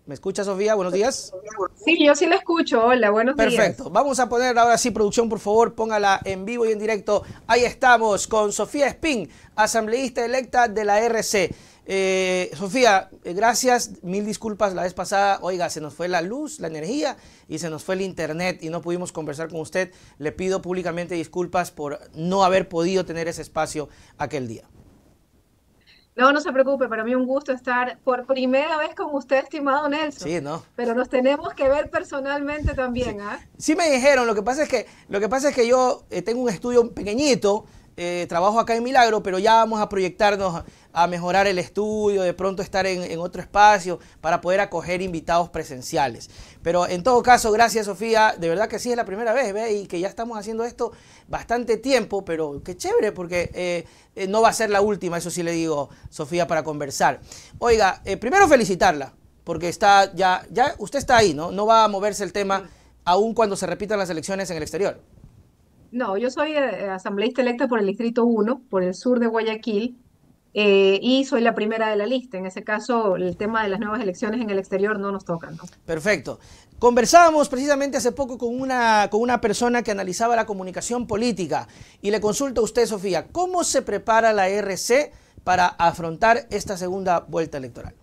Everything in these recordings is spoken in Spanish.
¿Me escucha, Sofía? Buenos días. Sí, yo sí la escucho. Hola, buenos días. Perfecto. Vamos a poner ahora sí, producción, por favor, póngala en vivo y en directo. Ahí estamos con Sofía Espín, asambleísta electa de la RC. Sofía, gracias, mil disculpas la vez pasada. Oiga, se nos fue la luz, la energía y se nos fue el internet y no pudimos conversar con usted. Le pido públicamente disculpas por no haber podido tener ese espacio aquel día. No, no se preocupe, para mí un gusto estar por primera vez con usted, estimado Nelson. Sí, ¿no? Pero nos tenemos que ver personalmente Sí, también, ¿ah? sí me dijeron, lo que pasa es que yo tengo un estudio pequeñito, trabajo acá en Milagro, pero ya vamos a proyectarnos a mejorar el estudio, de pronto estar en otro espacio para poder acoger invitados presenciales. Pero en todo caso, gracias Sofía, de verdad que sí es la primera vez, ¿ve? Y que ya estamos haciendo esto bastante tiempo, pero qué chévere porque no va a ser la última, eso sí le digo, Sofía, para conversar. Oiga, primero felicitarla porque ya usted está ahí, ¿no? No va a moverse el tema aun cuando se repitan las elecciones en el exterior. No, yo soy asambleísta electa por el Distrito 1, por el sur de Guayaquil, y soy la primera de la lista. En ese caso, el tema de las nuevas elecciones en el exterior no nos toca, ¿no? Perfecto. Conversábamos precisamente hace poco con una persona que analizaba la comunicación política y le consulto a usted, Sofía, ¿cómo se prepara la RC para afrontar esta segunda vuelta electoral?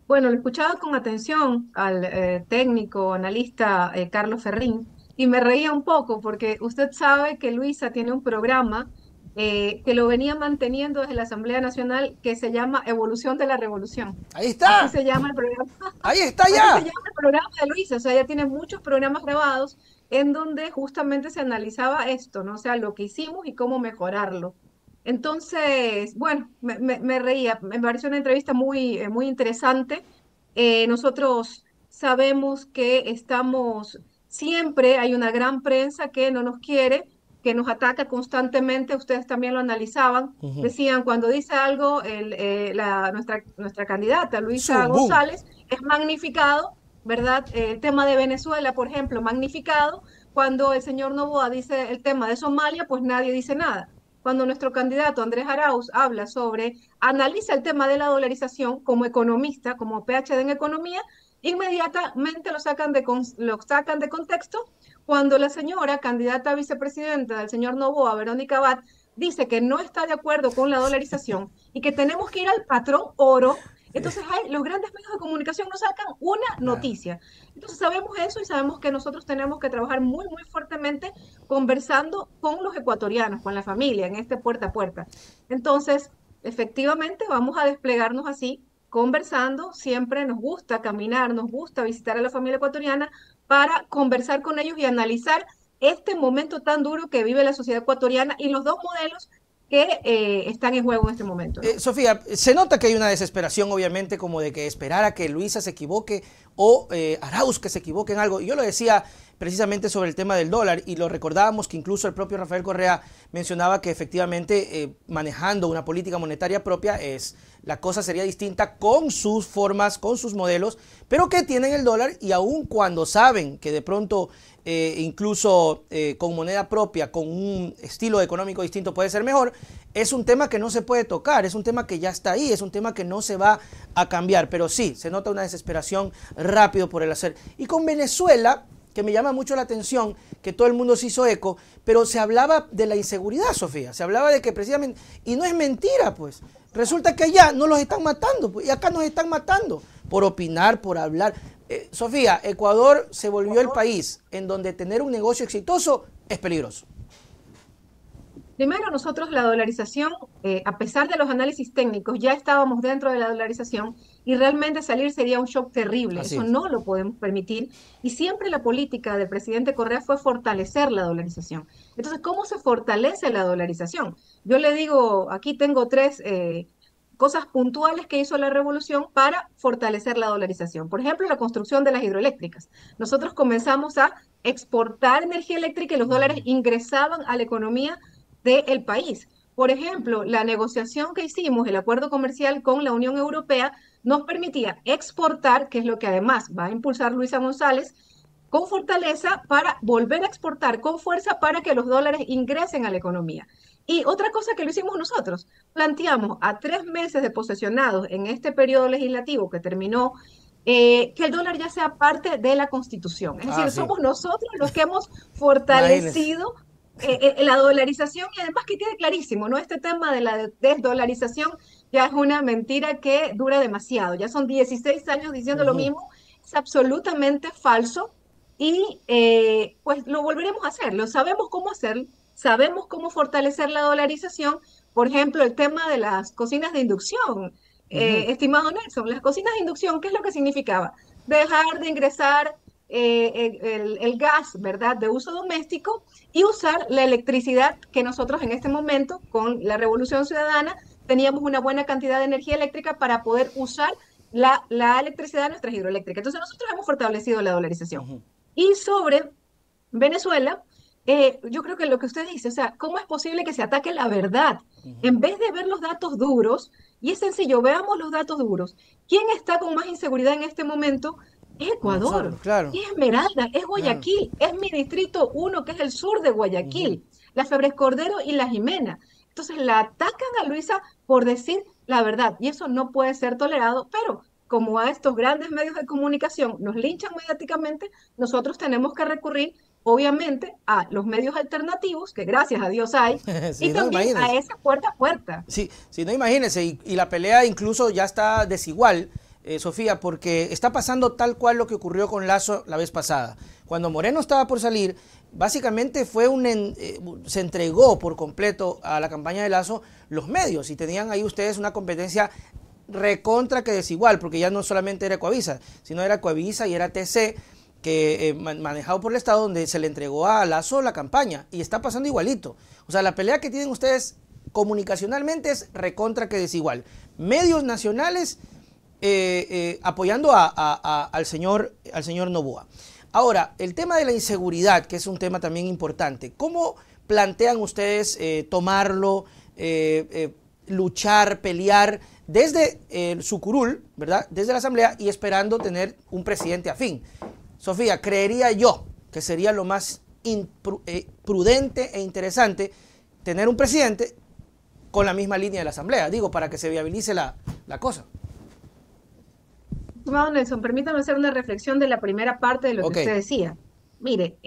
Bueno, lo escuchaba con atención al técnico, analista Carlos Ferrín, y me reía un poco porque usted sabe que Luisa tiene un programa que lo venía manteniendo desde la Asamblea Nacional que se llama Evolución de la Revolución. Ahí Así está, se llama el programa, ahí está así se ya. llama el programa de Luisa. O sea, ella tiene muchos programas grabados en donde justamente se analizaba esto, ¿no? O sea, lo que hicimos y cómo mejorarlo. Entonces, bueno, me reía, me pareció una entrevista muy interesante. Nosotros sabemos que siempre hay una gran prensa que no nos quiere, que nos ataca constantemente, ustedes también lo analizaban, decían cuando dice algo nuestra candidata Luisa Zoom, boom. González es magnificado, ¿verdad? El tema de Venezuela, por ejemplo, magnificado, cuando el señor Noboa dice el tema de Somalia, pues nadie dice nada. Cuando nuestro candidato Andrés Arauz analiza el tema de la dolarización como economista, como PhD en economía, inmediatamente lo sacan de contexto. Cuando la señora candidata a vicepresidenta del señor Noboa, Verónica Abad, dice que no está de acuerdo con la dolarización y que tenemos que ir al patrón oro, Sí, entonces los grandes medios de comunicación nos sacan una claro. noticia. Entonces sabemos eso y sabemos que nosotros tenemos que trabajar muy fuertemente conversando con los ecuatorianos, con la familia, en este puerta a puerta. Entonces, efectivamente, vamos a desplegarnos así, conversando. Siempre nos gusta caminar, nos gusta visitar a la familia ecuatoriana para conversar con ellos y analizar este momento tan duro que vive la sociedad ecuatoriana y los dos modelos que están en juego en este momento, ¿no? Sofía, se nota que hay una desesperación, obviamente, como de que esperar a que Luisa se equivoque o Arauz que se equivoque en algo. Yo lo decía precisamente sobre el tema del dólar y lo recordábamos que incluso el propio Rafael Correa mencionaba que efectivamente manejando una política monetaria propia la cosa sería distinta con sus formas, con sus modelos, pero que tienen el dólar y aun cuando saben que de pronto incluso con moneda propia, con un estilo económico distinto puede ser mejor, es un tema que no se puede tocar, es un tema que ya está ahí, es un tema que no se va a cambiar, pero sí, se nota una desesperación rápido por el hacer. Y con Venezuela, que me llama mucho la atención, que todo el mundo se hizo eco, pero se hablaba de la inseguridad, Sofía, se hablaba de que precisamente, y no es mentira, pues, resulta que allá no los están matando, pues, y acá nos están matando por opinar, por hablar. Sofía, Ecuador se volvió el país en donde tener un negocio exitoso es peligroso. Primero, nosotros la dolarización, a pesar de los análisis técnicos, ya estábamos dentro de la dolarización y realmente salir sería un shock terrible. Así Eso es. no lo podemos permitir. Y siempre la política del presidente Correa fue fortalecer la dolarización. Entonces, ¿cómo se fortalece la dolarización? Yo le digo, aquí tengo tres cosas puntuales que hizo la revolución para fortalecer la dolarización. Por ejemplo, la construcción de las hidroeléctricas. Nosotros comenzamos a exportar energía eléctrica y los dólares ingresaban a la economía del país. Por ejemplo, la negociación que hicimos, el acuerdo comercial con la Unión Europea, nos permitía exportar, que es lo que además va a impulsar Luisa González, con fortaleza para volver a exportar con fuerza para que los dólares ingresen a la economía. Y otra cosa que lo hicimos nosotros, planteamos a 3 meses de posesionados en este periodo legislativo que terminó, que el dólar ya sea parte de la Constitución. Es Ah, decir, sí. somos nosotros los que hemos Imagínense. fortalecido la dolarización y además que quede clarísimo, ¿no? Este tema de la desdolarización ya es una mentira que dura demasiado. Ya son 16 años diciendo lo Ujú. mismo, es absolutamente falso y pues lo volveremos a hacer, lo sabemos cómo hacerlo, sabemos cómo fortalecer la dolarización. Por ejemplo, el tema de las cocinas de inducción. Ujú. Estimado Nelson, las cocinas de inducción, ¿qué es lo que significaba? Dejar de ingresar el gas, ¿verdad?, de uso doméstico y usar la electricidad que nosotros en este momento, con la Revolución Ciudadana, teníamos una buena cantidad de energía eléctrica para poder usar la electricidad de nuestras hidroeléctricas. Entonces nosotros hemos fortalecido la dolarización. Ujú. Y sobre Venezuela, yo creo que lo que usted dice, o sea, ¿cómo es posible que se ataque la verdad? Ujú. En vez de ver los datos duros, y es sencillo, veamos los datos duros. ¿Quién está con más inseguridad en este momento? Es Ecuador, Nosotros, claro, es Esmeralda, es claro. Guayaquil, es mi distrito 1, que es el sur de Ujú. Guayaquil, la Febres Cordero y la Jimena. Entonces la atacan a Luisa por decir la verdad, y eso no puede ser tolerado, pero como a estos grandes medios de comunicación nos linchan mediáticamente, nosotros tenemos que recurrir obviamente a los medios alternativos, que gracias a Dios hay, y Sí, no, también a imagínense. esa puerta a puerta. Sí, sí, no, imagínense, y la pelea incluso ya está desigual, Sofía, porque está pasando tal cual lo que ocurrió con Lazo la vez pasada. Cuando Moreno estaba por salir, básicamente se entregó por completo a la campaña de Lazo los medios, y tenían ahí ustedes una competencia recontra que desigual, porque ya no solamente era Coavisa, sino era Coavisa y era TC, que manejado por el Estado, donde se le entregó a Lazo la campaña, y está pasando igualito. O sea, la pelea que tienen ustedes comunicacionalmente es recontra que desigual. Medios nacionales apoyando al señor Noboa. Ahora, el tema de la inseguridad, que es un tema también importante, ¿cómo plantean ustedes tomarlo, luchar, pelear desde su curul, ¿verdad? Desde la Asamblea y esperando tener un presidente afín? Sofía, creería yo que sería lo más prudente e interesante tener un presidente con la misma línea de la Asamblea, digo, para que se viabilice la cosa. Estimado Nelson, permítame hacer una reflexión de la primera parte de lo que Ok. usted decía. Mire,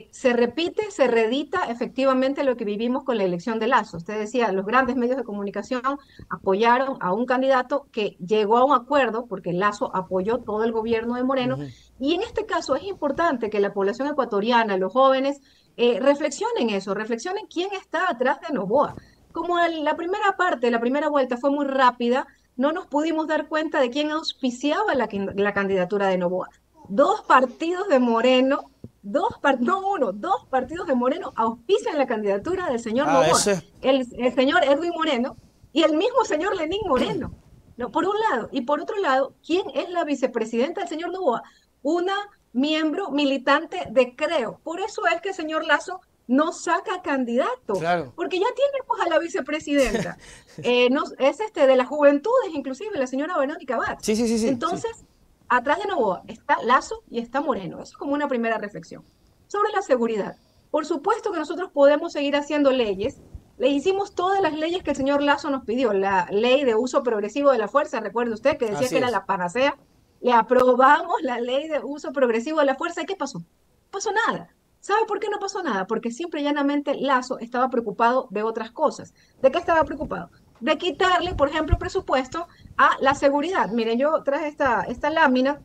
se repite, se reedita efectivamente lo que vivimos con la elección de Lazo. Usted decía, los grandes medios de comunicación apoyaron a un candidato que llegó a un acuerdo, porque Lazo apoyó todo el gobierno de Moreno, Ujú. y en este caso es importante que la población ecuatoriana, los jóvenes, reflexionen eso, reflexionen quién está atrás de Noboa. Como la primera parte, la primera vuelta fue muy rápida, no nos pudimos dar cuenta de quién auspiciaba la candidatura de Noboa. Dos partidos de Moreno, no uno, dos partidos de Moreno auspician la candidatura del señor Ah, Noboa, ese. el señor Edwin Moreno y el mismo señor Lenín Moreno. No, por un lado, y por otro lado, ¿quién es la vicepresidenta del señor Noboa? Una miembro militante de Creo. Por eso es que el señor Lazo no saca candidato, Claro. porque ya tenemos a la vicepresidenta. Es de las juventudes, inclusive, la señora Verónica Batz. Sí, sí, sí, sí, sí. Entonces, atrás de Novoa está Lazo y está Moreno. Eso es como una primera reflexión. Sobre la seguridad. Por supuesto que nosotros podemos seguir haciendo leyes. Le hicimos todas las leyes que el señor Lazo nos pidió. La ley de uso progresivo de la fuerza, recuerde usted que decía Así que era es. la panacea. Le aprobamos la ley de uso progresivo de la fuerza. ¿Y qué pasó? No pasó nada. ¿Sabe por qué no pasó nada? Porque simple y llanamente Lazo estaba preocupado de otras cosas. ¿De qué estaba preocupado? De quitarle, por ejemplo, presupuesto a la seguridad. Miren, yo traje esta lámina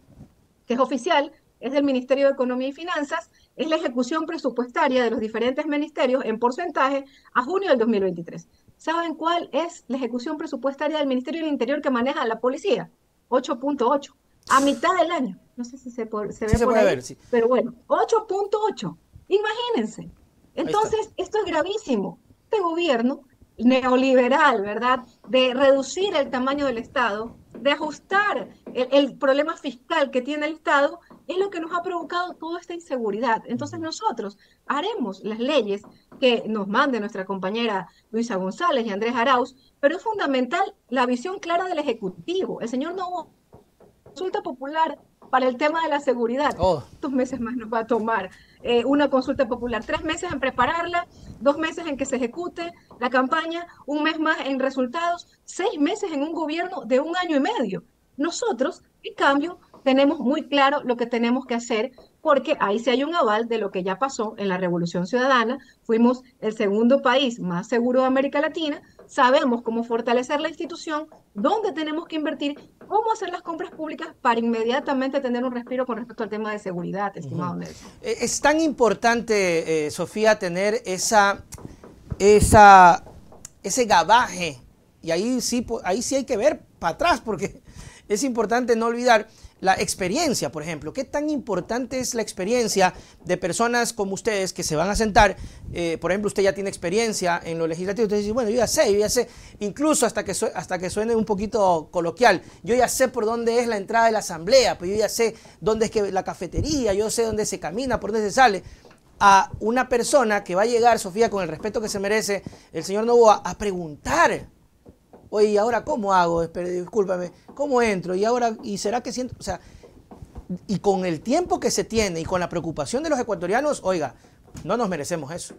que es oficial, es del Ministerio de Economía y Finanzas, es la ejecución presupuestaria de los diferentes ministerios en porcentaje a junio del 2023. ¿Saben cuál es la ejecución presupuestaria del Ministerio del Interior que maneja la policía? 8.8, a mitad del año. No sé si se Sí ve se por puede ahí, ver, sí. pero bueno, 8.8. Imagínense. Ahí está. Entonces, esto es gravísimo. Este gobierno neoliberal, ¿verdad? De reducir el tamaño del Estado, de ajustar el problema fiscal que tiene el Estado, es lo que nos ha provocado toda esta inseguridad. Entonces Ujú. nosotros haremos las leyes que nos mande nuestra compañera Luisa González y Andrés Arauz, pero es fundamental la visión clara del Ejecutivo. El señor no consulta popular para el tema de la seguridad. Oh. 2 meses más nos va a tomar una consulta popular. 3 meses en prepararla, 2 meses en que se ejecute la campaña, 1 mes más en resultados, 6 meses en un gobierno de 1 año y medio. Nosotros, en cambio, tenemos muy claro lo que tenemos que hacer, porque ahí sí hay un aval de lo que ya pasó en la Revolución Ciudadana. Fuimos el segundo país más seguro de América Latina, sabemos cómo fortalecer la institución, dónde tenemos que invertir, cómo hacer las compras públicas para inmediatamente tener un respiro con respecto al tema de seguridad, estimado Nelson. Es tan importante, Sofía, tener ese gabaje, y ahí sí hay que ver para atrás, porque es importante no olvidar la experiencia, por ejemplo. ¿Qué tan importante es la experiencia de personas como ustedes que se van a sentar? Por ejemplo, usted ya tiene experiencia en lo legislativo. Usted dice, bueno, yo ya sé, incluso hasta que suene un poquito coloquial, yo ya sé por dónde es la entrada de la asamblea, pues yo ya sé dónde es que la cafetería, yo sé dónde se camina, por dónde se sale. A una persona que va a llegar, Sofía, con el respeto que se merece el señor Noboa, a preguntar: oye, ¿y ahora cómo hago? Discúlpame, ¿cómo entro? ¿Y será que siento? O sea, y con el tiempo que se tiene y con la preocupación de los ecuatorianos, oiga, no nos merecemos eso.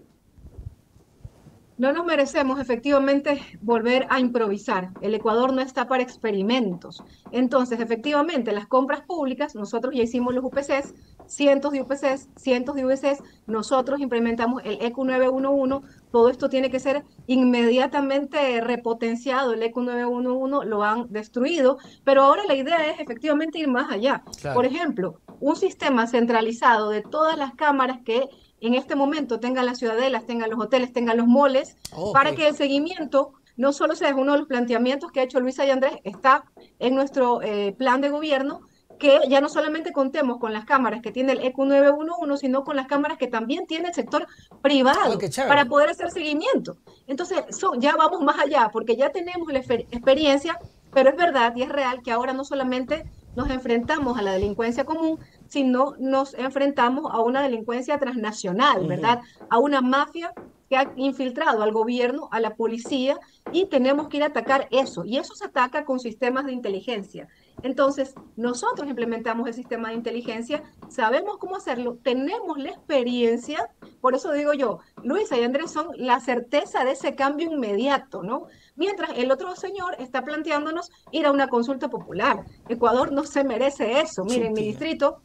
No nos merecemos efectivamente volver a improvisar. El Ecuador no está para experimentos. Entonces, efectivamente, las compras públicas, nosotros ya hicimos los UPCs, cientos de UPCs, cientos de UPCs, nosotros implementamos el ECU 911, todo esto tiene que ser inmediatamente repotenciado, el ECU 911 lo han destruido, pero ahora la idea es efectivamente ir más allá. Claro. Por ejemplo, un sistema centralizado de todas las cámaras que en este momento tengan las ciudadelas, tengan los hoteles, tengan los moles, para que el seguimiento no solo sea uno de los planteamientos que ha hecho Luisa y Andrés, está en nuestro plan de gobierno, que ya no solamente contemos con las cámaras que tiene el ECU 911, sino con las cámaras que también tiene el sector privado para poder hacer seguimiento. Entonces, ya vamos más allá, porque ya tenemos la experiencia, pero es verdad y es real que ahora no solamente nos enfrentamos a la delincuencia común, sino nos enfrentamos a una delincuencia transnacional, ¿verdad? A una mafia que ha infiltrado al gobierno, a la policía, y tenemos que ir a atacar eso. Y eso se ataca con sistemas de inteligencia. Entonces, nosotros implementamos el sistema de inteligencia, sabemos cómo hacerlo, tenemos la experiencia, por eso digo yo, Luisa y Andrés son la certeza de ese cambio inmediato, ¿no? Mientras el otro señor está planteándonos ir a una consulta popular. Ecuador no se merece eso. Miren, mi distrito,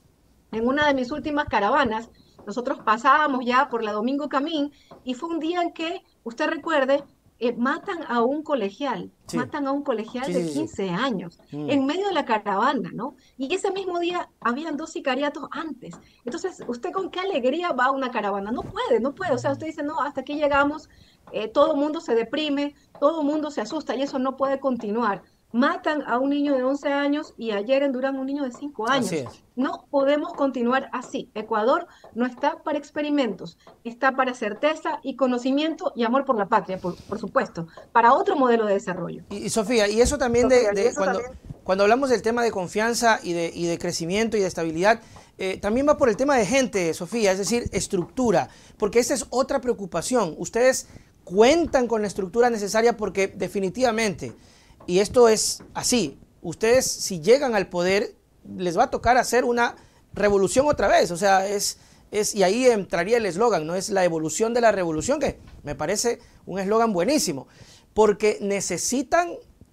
en una de mis últimas caravanas, nosotros pasábamos ya por la Domingo Camín y fue un día en que, usted recuerde, matan a un colegial, de 15 años, en medio de la caravana, ¿no? Y ese mismo día habían 2 sicariatos antes. Entonces, ¿usted con qué alegría va a una caravana? No puede. O sea, usted dice, no, hasta aquí llegamos, todo el mundo se deprime, todo el mundo se asusta y eso no puede continuar. Matan a un niño de 11 años y ayer en Durán un niño de 5 años. No podemos continuar así. Ecuador no está para experimentos, está para certeza y conocimiento y amor por la patria, por supuesto, para otro modelo de desarrollo. Y Sofía, y eso también cuando hablamos del tema de confianza y de crecimiento y de estabilidad, también va por el tema de gente, Sofía, es decir, estructura, porque esa es otra preocupación. Ustedes cuentan con la estructura necesaria porque definitivamente, y esto es así, ustedes si llegan al poder les va a tocar hacer una revolución otra vez, o sea, y ahí entraría el eslogan, ¿no? Es la evolución de la revolución, que me parece un eslogan buenísimo, porque necesitan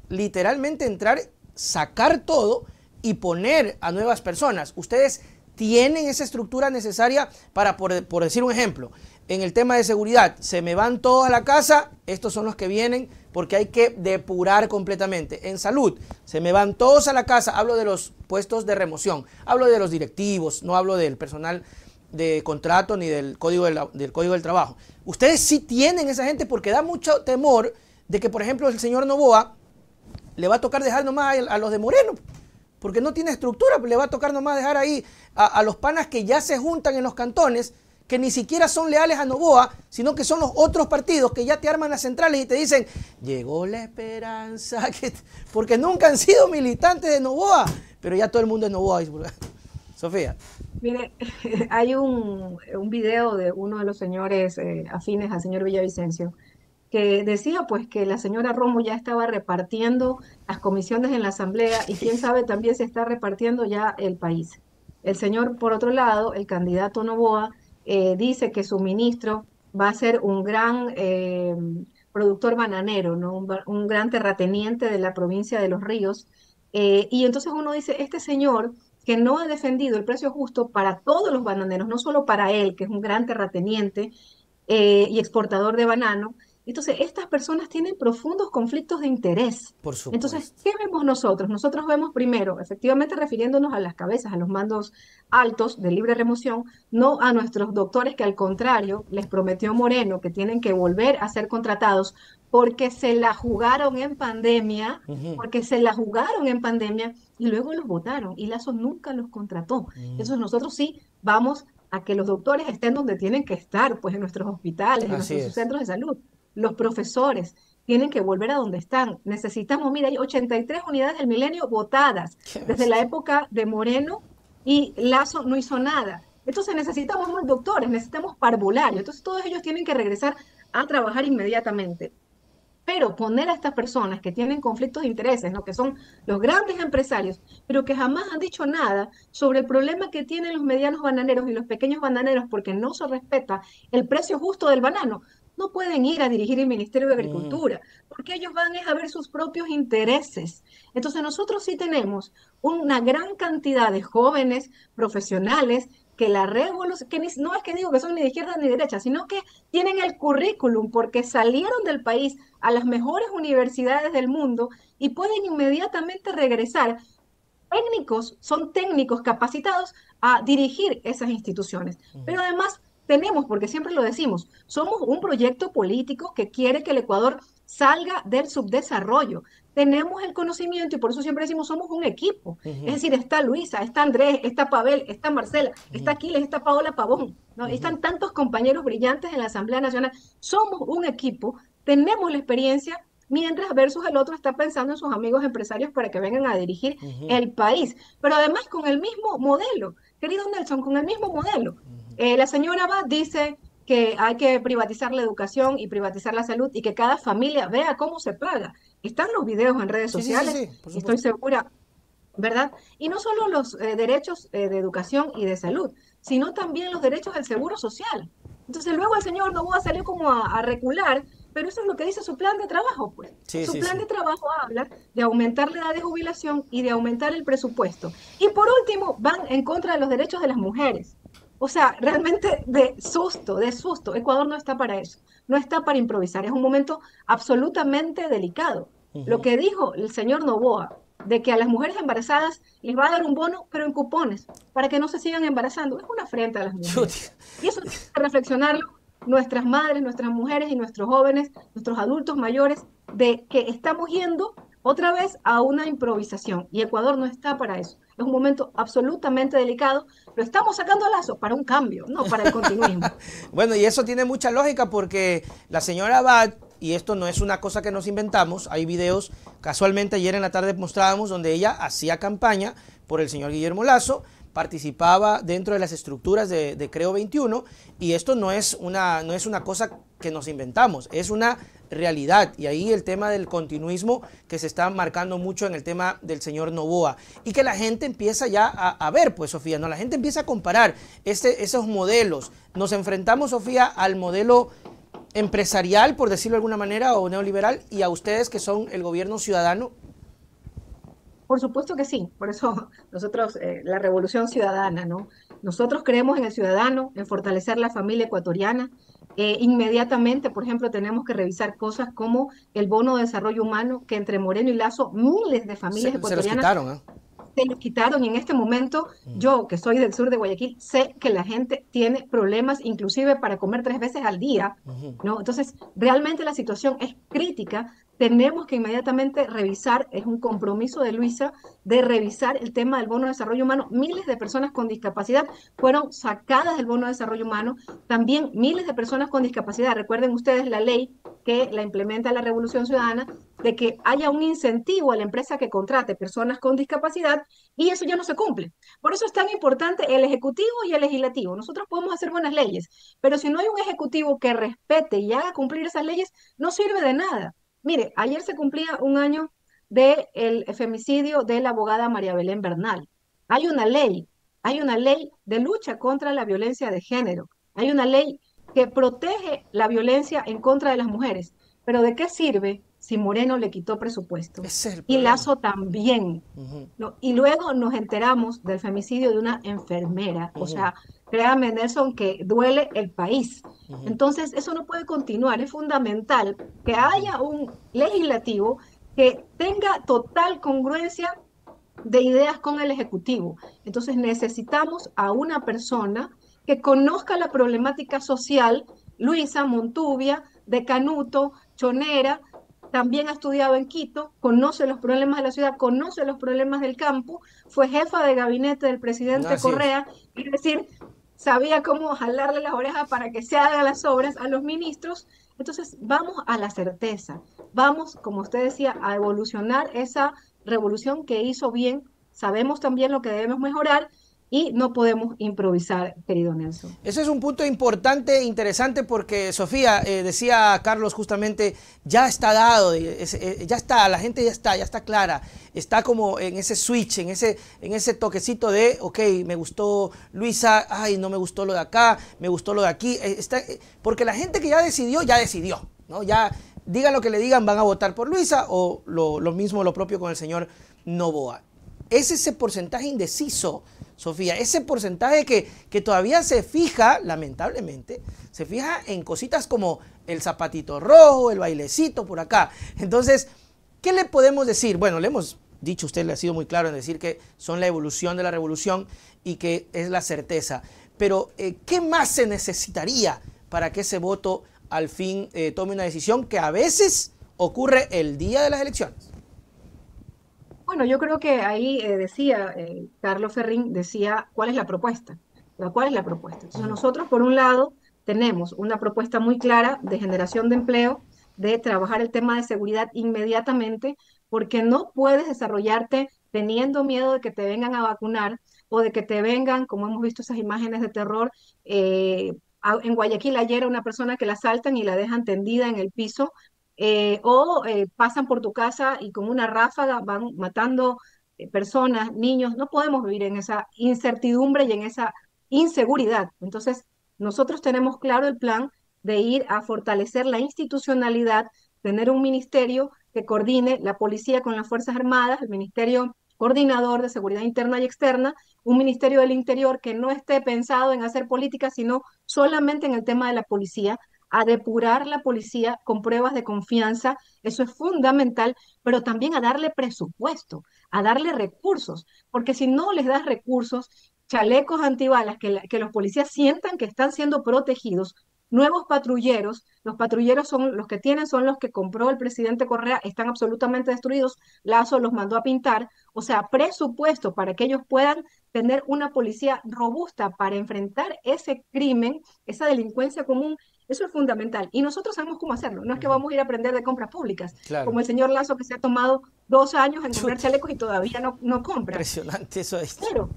literalmente entrar, sacar todo y poner a nuevas personas. Ustedes tienen esa estructura necesaria para, por decir un ejemplo, en el tema de seguridad, se me van todos a la casa, estos son los que vienen porque hay que depurar completamente. En salud, se me van todos a la casa, hablo de los puestos de remoción, hablo de los directivos, no hablo del personal de contrato ni del código del trabajo. Ustedes sí tienen esa gente porque da mucho temor de que, por ejemplo, el señor Noboa le va a tocar dejar nomás a los de Moreno, porque no tiene estructura, le va a tocar nomás dejar ahí a los panas que ya se juntan en los cantones, que ni siquiera son leales a Noboa, sino que son los otros partidos que ya te arman las centrales y te dicen, llegó la esperanza, porque nunca han sido militantes de Noboa, pero ya todo el mundo es Noboa. Sofía. Mire, hay un video de uno de los señores afines al señor Villavicencio, que decía pues que la señora Romo ya estaba repartiendo las comisiones en la Asamblea y quién sabe también se está repartiendo ya el país. El señor, por otro lado, el candidato Noboa, dice que su ministro va a ser un gran productor bananero, ¿no? Un gran terrateniente de la provincia de Los Ríos. Y entonces uno dice, este señor que no ha defendido el precio justo para todos los bananeros, no solo para él, que es un gran terrateniente y exportador de banano. Entonces, estas personas tienen profundos conflictos de interés. Por Entonces, supuesto. ¿qué vemos nosotros? Nosotros vemos primero, efectivamente refiriéndonos a las cabezas, a los mandos altos de libre remoción, no a nuestros doctores que al contrario les prometió Moreno que tienen que volver a ser contratados porque se la jugaron en pandemia, Ujú. porque se la jugaron en pandemia y luego los votaron y Lazo nunca los contrató. Mm. Entonces nosotros sí vamos a que los doctores estén donde tienen que estar, pues en nuestros hospitales, en Así nuestros es. centros de salud. Los profesores tienen que volver a donde están. Necesitamos, mira, hay 83 unidades del milenio votadas Qué desde la bestia. época de Moreno y Lazo no hizo nada. Entonces necesitamos más doctores, necesitamos parvularios. Entonces todos ellos tienen que regresar a trabajar inmediatamente. Pero poner a estas personas que tienen conflictos de intereses, ¿no? Que son los grandes empresarios, pero que jamás han dicho nada sobre el problema que tienen los medianos bananeros y los pequeños bananeros porque no se respeta el precio justo del banano, no pueden ir a dirigir el Ministerio de Ujú. Agricultura, porque ellos van a ver sus propios intereses. Entonces nosotros sí tenemos una gran cantidad de jóvenes profesionales que la revolución, que no es que digo que son ni de izquierda ni de derecha, sino que tienen el currículum porque salieron del país a las mejores universidades del mundo y pueden inmediatamente regresar. Técnicos, son técnicos capacitados a dirigir esas instituciones. Pero además tenemos, porque siempre lo decimos, somos un proyecto político que quiere que el Ecuador salga del subdesarrollo. Tenemos el conocimiento y por eso siempre decimos somos un equipo. Es Ujú. decir, está Luisa, está Andrés, está Pavel, está Marcela, está Ujú. Aquiles, está Paola Pavón, ¿no? Ujú. Están tantos compañeros brillantes en la Asamblea Nacional. Somos un equipo, tenemos la experiencia, mientras versus el otro está pensando en sus amigos empresarios para que vengan a dirigir Ujú. el país, pero además con el mismo modelo, querido Nelson, con el mismo modelo. La señora Abad dice que hay que privatizar la educación y privatizar la salud y que cada familia vea cómo se paga. Están los videos en redes Sí, sí, sí, sociales, sí, por estoy supuesto. segura, ¿verdad? Y no solo los derechos de educación y de salud, sino también los derechos del seguro social. Entonces luego el señor Noboa salió como a recular, pero eso es lo que dice su plan de trabajo, pues. Sí, Su sí, plan sí. de trabajo habla de aumentar la edad de jubilación y de aumentar el presupuesto. Y por último, van en contra de los derechos de las mujeres. O sea, realmente de susto, de susto. Ecuador no está para eso, no está para improvisar. Es un momento absolutamente delicado. Lo Ujú. que dijo el señor Noboa, de que a las mujeres embarazadas les va a dar un bono, pero en cupones, para que no se sigan embarazando. Es una afrenta a las mujeres. Chuti. Y eso tiene que reflexionarlo nuestras madres, nuestras mujeres y nuestros jóvenes, nuestros adultos mayores, de que estamos yendo otra vez a una improvisación. Y Ecuador no está para eso. Es un momento absolutamente delicado. Lo estamos sacando a Lazo para un cambio, no para el continuismo. Bueno, y eso tiene mucha lógica porque la señora Abad, y esto no es una cosa que nos inventamos, hay videos, casualmente ayer en la tarde mostrábamos donde ella hacía campaña por el señor Guillermo Lazo, participaba dentro de las estructuras de Creo 21 y esto no es una cosa que nos inventamos, es una realidad y ahí el tema del continuismo que se está marcando mucho en el tema del señor Noboa y que la gente empieza ya a ver, pues Sofía, ¿no? La gente empieza a comparar esos modelos. Nos enfrentamos, Sofía, al modelo empresarial, por decirlo de alguna manera, o neoliberal, y a ustedes que son el gobierno ciudadano. Por supuesto que sí, por eso nosotros, la revolución ciudadana, ¿no? Nosotros creemos en el ciudadano, en fortalecer la familia ecuatoriana. Inmediatamente, por ejemplo, tenemos que revisar cosas como el bono de desarrollo humano, que entre Moreno y Lazo, miles de familias Se los ecuatorianas quitaron, ¿eh? se los quitaron y en este momento yo, que soy del sur de Guayaquil, sé que la gente tiene problemas inclusive para comer 3 veces al día, ¿no? Entonces, realmente la situación es crítica tenemos que inmediatamente revisar, es un compromiso de Luisa, de revisar el tema del bono de desarrollo humano. Miles de personas con discapacidad fueron sacadas del bono de desarrollo humano, también miles de personas con discapacidad. Recuerden ustedes la ley que la implementa la Revolución Ciudadana, de que haya un incentivo a la empresa que contrate personas con discapacidad, y eso ya no se cumple. Por eso es tan importante el Ejecutivo y el Legislativo. Nosotros podemos hacer buenas leyes, pero si no hay un Ejecutivo que respete y haga cumplir esas leyes, no sirve de nada. Mire, ayer se cumplía un año del femicidio de la abogada María Belén Bernal. Hay una ley, hay una ley de lucha contra la violencia de género, hay una ley que protege la violencia en contra de las mujeres. Pero ¿de qué sirve si Moreno le quitó presupuesto? Ese es el Y problema. Lazo también. Ujú, ¿No? Y luego nos enteramos del femicidio de una enfermera. O ujú, sea, créame, Nelson, que duele el país. ujú, Entonces, eso no puede continuar. Es fundamental que ujú. haya un legislativo que tenga total congruencia de ideas con el Ejecutivo. Entonces necesitamos a una persona que conozca la problemática social. Luisa Montubia, de Canuto, Chonera, también ha estudiado en Quito, conoce los problemas de la ciudad, conoce los problemas del campo, fue jefa de gabinete del presidente Así es. Correa, es decir, sabía cómo jalarle las orejas para que se hagan las obras a los ministros. Entonces, vamos a la certeza, vamos, como usted decía, a evolucionar esa revolución que hizo bien. Sabemos también lo que debemos mejorar y no podemos improvisar, querido Nelson. Ese es un punto importante, interesante, porque Sofía, decía Carlos justamente, ya está dado, ya está, la gente ya está clara, está como en ese switch, en ese toquecito de, ok, me gustó Luisa, ay, no me gustó lo de acá, me gustó lo de aquí, porque la gente que ya decidió, ¿no? Ya, digan lo que le digan, van a votar por Luisa o lo mismo, lo propio con el señor Noboa. Es ese porcentaje indeciso, Sofía, ese porcentaje que todavía se fija, lamentablemente, se fija en cositas como el zapatito rojo, el bailecito por acá. Entonces, ¿qué le podemos decir? Bueno, le hemos dicho, usted le ha sido muy claro en decir que son la evolución de la revolución y que es la certeza. Pero, ¿qué más se necesitaría para que ese voto al fin tome una decisión que a veces ocurre el día de las elecciones? Bueno, yo creo que ahí decía, Carlos Ferrín decía, ¿cuál es la propuesta? ¿Cuál es la propuesta? Entonces nosotros, por un lado, tenemos una propuesta muy clara de generación de empleo, de trabajar el tema de seguridad inmediatamente, porque no puedes desarrollarte teniendo miedo de que te vengan a vacunar o de que te vengan, como hemos visto esas imágenes de terror, en Guayaquil ayer a una persona que la asaltan y la dejan tendida en el piso, pasan por tu casa y con una ráfaga van matando personas, niños. No podemos vivir en esa incertidumbre y en esa inseguridad. Entonces, nosotros tenemos claro el plan de ir a fortalecer la institucionalidad, tener un ministerio que coordine la policía con las Fuerzas Armadas, el Ministerio Coordinador de Seguridad Interna y Externa, un Ministerio del Interior que no esté pensado en hacer política, sino solamente en el tema de la policía, a depurar la policía con pruebas de confianza, eso es fundamental, pero también a darle presupuesto, a darle recursos, porque si no les das recursos, chalecos antibalas, que los policías sientan que están siendo protegidos, nuevos patrulleros, los patrulleros son los que tienen, son los que compró el presidente Correa, están absolutamente destruidos, Lazo los mandó a pintar, o sea, presupuesto para que ellos puedan tener una policía robusta para enfrentar ese crimen, esa delincuencia común. Eso es fundamental. Y nosotros sabemos cómo hacerlo. No es que Ujú. vamos a ir a aprender de compras públicas, Claro. como el señor Lazo que se ha tomado 2 años en comprar Chuta, chalecos y todavía no compra. impresionante eso es. Pero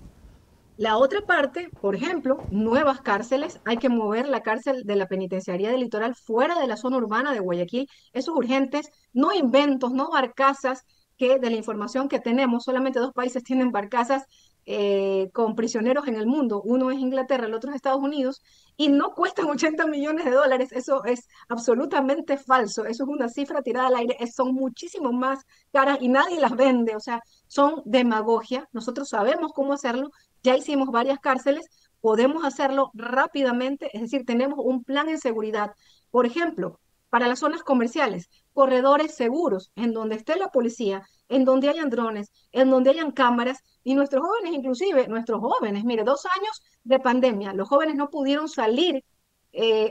la otra parte, por ejemplo, nuevas cárceles. Hay que mover la cárcel de la penitenciaría del litoral fuera de la zona urbana de Guayaquil. Esos urgentes, no inventos, no barcazas, que de la información que tenemos, solamente 2 países tienen barcazas con prisioneros en el mundo. Uno es Inglaterra, el otro es Estados Unidos, y no cuestan 80 millones de dólares. Eso es absolutamente falso. Eso es una cifra tirada al aire. Son muchísimo más caras y nadie las vende. O sea, son demagogia. Nosotros sabemos cómo hacerlo, ya hicimos varias cárceles, podemos hacerlo rápidamente, es decir, tenemos un plan en seguridad. Por ejemplo, para las zonas comerciales, corredores seguros, en donde esté la policía, en donde hayan drones, en donde hayan cámaras, y nuestros jóvenes, inclusive, nuestros jóvenes, mire, 2 años de pandemia, los jóvenes no pudieron salir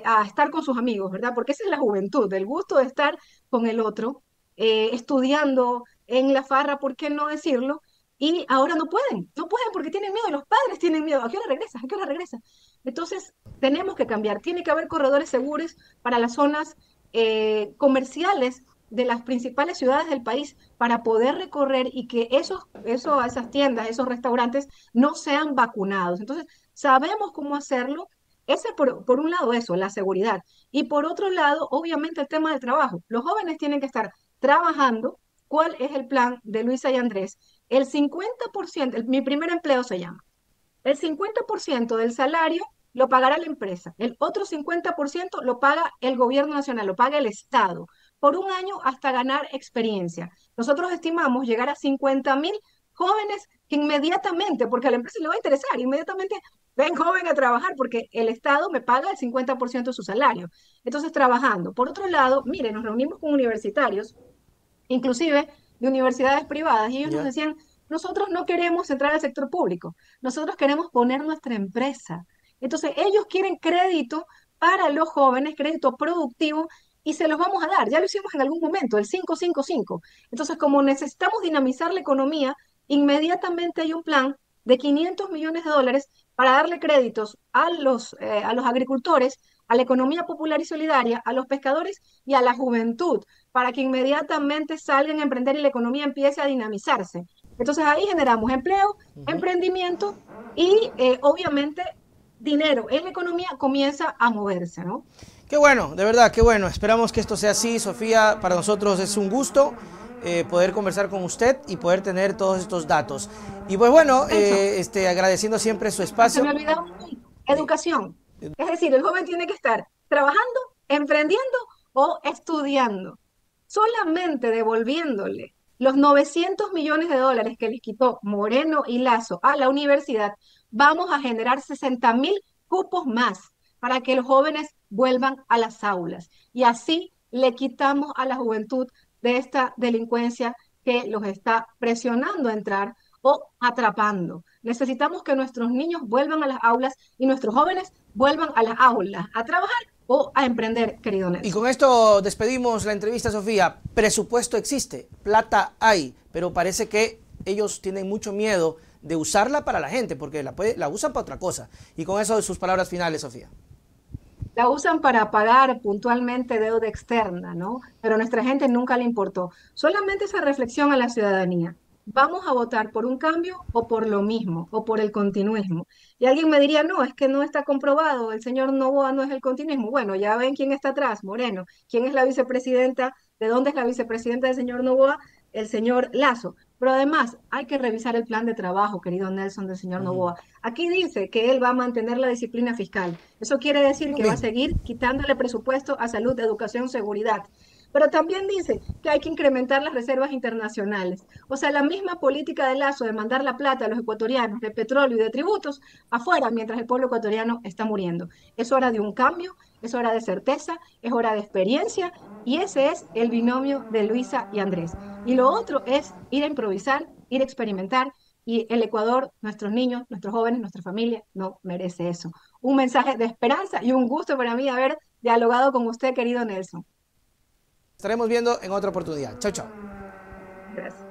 a estar con sus amigos, ¿verdad? Porque esa es la juventud, el gusto de estar con el otro. estudiando en la farra, ¿por qué no decirlo? Y ahora no pueden porque tienen miedo, los padres tienen miedo. ¿A qué hora regresas? ¿A qué hora regresas? Entonces, tenemos que cambiar. Tiene que haber corredores seguros para las zonas comerciales de las principales ciudades del país para poder recorrer y que esas tiendas, esos restaurantes no sean vacunados. Entonces, sabemos cómo hacerlo. Ese por un lado eso, la seguridad. Y por otro lado, obviamente el tema del trabajo. Los jóvenes tienen que estar trabajando. ¿Cuál es el plan de Luisa y Andrés? El 50%, mi primer empleo se llama. El 50% del salario lo pagará la empresa, el otro 50% lo paga el gobierno nacional, lo paga el Estado, por un año hasta ganar experiencia. Nosotros estimamos llegar a 50.000 jóvenes que inmediatamente, porque a la empresa le va a interesar, inmediatamente ven joven a trabajar porque el Estado me paga el 50% de su salario. Entonces, trabajando. Por otro lado, mire, nos reunimos con universitarios inclusive de universidades privadas, y ellos nos ¿Ya? decían, nosotros no queremos entrar al sector público, nosotros queremos poner nuestra empresa. Entonces, ellos quieren crédito para los jóvenes, crédito productivo, y se los vamos a dar. Ya lo hicimos en algún momento, el 555. Entonces, como necesitamos dinamizar la economía, inmediatamente hay un plan de 500 millones de dólares para darle créditos a los agricultores, a la economía popular y solidaria, a los pescadores y a la juventud para que inmediatamente salgan a emprender y la economía empiece a dinamizarse. Entonces ahí generamos empleo, Ujú. emprendimiento y obviamente dinero en la economía comienza a moverse, ¿no? Qué bueno, de verdad, qué bueno. Esperamos que esto sea así, Sofía. Para nosotros es un gusto poder conversar con usted y poder tener todos estos datos. Y pues bueno, Nelson, agradeciendo siempre su se me espacio. olvidaba un punto, Sí. educación. Es decir, el joven tiene que estar trabajando, emprendiendo o estudiando. Solamente devolviéndole los 900 millones de dólares que les quitó Moreno y Lazo a la universidad, vamos a generar 60.000 cupos más para que los jóvenes vuelvan a las aulas. Y así le quitamos a la juventud de esta delincuencia que los está presionando a entrar o atrapando. Necesitamos que nuestros niños vuelvan a las aulas y nuestros jóvenes vuelvan a las aulas a trabajar o a emprender, querido Y Nelson. con esto despedimos la entrevista, Sofía. Presupuesto existe, plata hay, pero parece que ellos tienen mucho miedo de usarla para la gente, porque la usan para otra cosa. Y con eso sus palabras finales, Sofía. La usan para pagar puntualmente deuda externa, ¿no? Pero a nuestra gente nunca le importó. Solamente esa reflexión a la ciudadanía. ¿Vamos a votar por un cambio o por lo mismo, o por el continuismo? Y alguien me diría, no, es que no está comprobado, el señor Noboa no es el continuismo. Bueno, ya ven quién está atrás, Moreno. ¿Quién es la vicepresidenta? ¿De dónde es la vicepresidenta del señor Noboa? El señor Lazo. Pero además, hay que revisar el plan de trabajo, querido Nelson, del señor Ujú. Noboa. Aquí dice que él va a mantener la disciplina fiscal. Eso quiere decir Lo que va a mismo. seguir quitándole presupuesto a salud, educación, seguridad. Pero también dice que hay que incrementar las reservas internacionales. O sea, la misma política de Lazo de mandar la plata a los ecuatorianos de petróleo y de tributos afuera, mientras el pueblo ecuatoriano está muriendo. Es hora de un cambio, es hora de certeza, es hora de experiencia, y ese es el binomio de Luisa y Andrés. Y lo otro es ir a improvisar, ir a experimentar, y el Ecuador, nuestros niños, nuestros jóvenes, nuestra familia, no merece eso. Un mensaje de esperanza y un gusto para mí haber dialogado con usted, querido Nelson. Estaremos viendo en otra oportunidad. Chao, chao. Gracias.